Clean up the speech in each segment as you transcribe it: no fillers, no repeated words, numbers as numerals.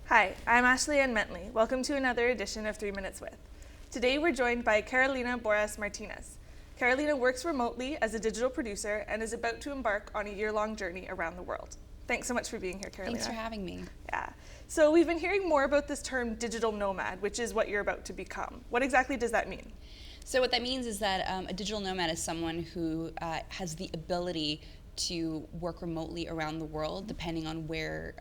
Hi, I'm Ann Mentley. Welcome to another edition of 3 Minutes With. Today we're joined by Carolina Borras-Martinez. Carolina works remotely as a digital producer and is about to embark on a year-long journey around the world. Thanks so much for being here, Carolina. Thanks for having me. Yeah. So we've been hearing more about this term digital nomad, which is what you're about to become. What exactly does that mean? So what that means is that a digital nomad is someone who has the ability to work remotely around the world, depending on where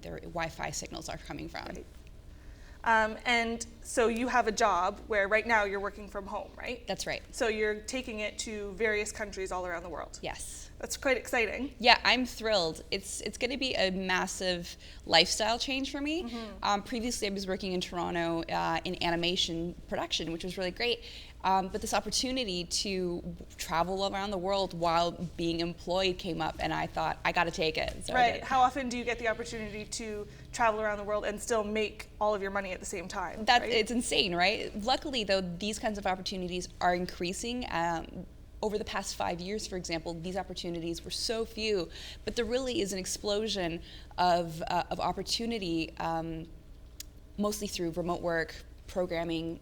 their Wi-Fi signals are coming from. Right. And so you have a job where right now you're working from home, right? That's right. So you're taking it to various countries all around the world. Yes. That's quite exciting. Yeah, I'm thrilled. It's going to be a massive lifestyle change for me. Previously, I was working in Toronto in animation production, which was really great. But this opportunity to travel around the world while being employed came up, and I thought, I got to take it. So right. How often do you get the opportunity to travel around the world and still make all of your money at the same time? Right? Right? It's insane, right? Luckily, though, these kinds of opportunities are increasing. Over the past 5 years, for example, these opportunities were so few, but there really is an explosion of opportunity, mostly through remote work, programming,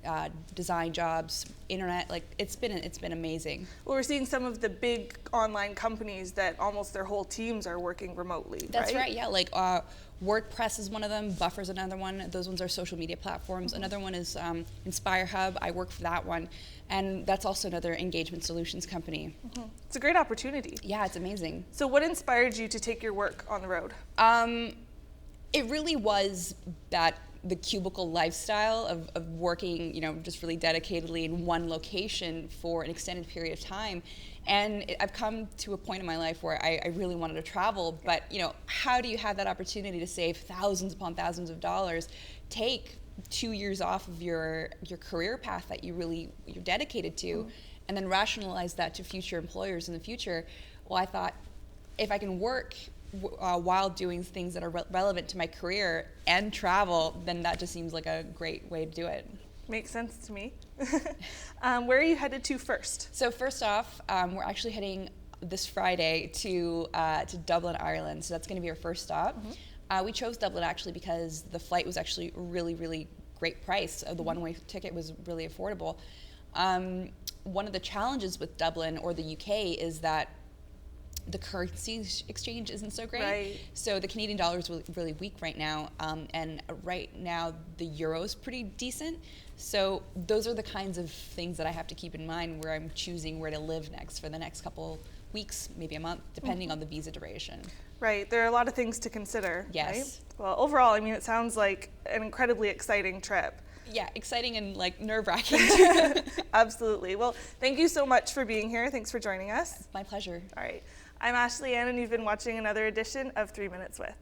design jobs, internet. Like it's been amazing. Well, we're seeing some of the big online companies that almost their whole teams are working remotely. That's right. Yeah, like WordPress is one of them. Buffer's another one. Those ones are social media platforms. Another one is Inspire Hub. I work for that one, and that's also another engagement solutions company. It's a great opportunity. Yeah, it's amazing. So, what inspired you to take your work on the road? It really was the cubicle lifestyle of working, just really dedicatedly in one location for an extended period of time. And I've come to a point in my life where I really wanted to travel, but how do you have that opportunity to save thousands upon thousands of dollars, take 2 years off of your career path that you're dedicated to, and then rationalize that to future employers in the future? Well, I thought, if I can work while doing things that are relevant to my career and travel, then that just seems like a great way to do it. Makes sense to me. Where are you headed to first? So first off, we're actually heading this Friday to Dublin, Ireland. So that's going to be our first stop. We chose Dublin actually because the flight was actually really, really great price. The one-way ticket was really affordable. One of the challenges with Dublin or the UK is that the currency exchange isn't so great. Right. So the Canadian dollar is really weak right now, and right now the euro is pretty decent. So those are the kinds of things that I have to keep in mind where I'm choosing where to live next for the next couple weeks, maybe a month, depending on the visa duration. Right, there are a lot of things to consider. Yes. Right? Well, overall, it sounds like an incredibly exciting trip. Yeah, exciting and nerve-wracking too. Absolutely. Well, thank you so much for being here. Thanks for joining us. My pleasure. All right. I'm Ann, and you've been watching another edition of 3 Minutes With.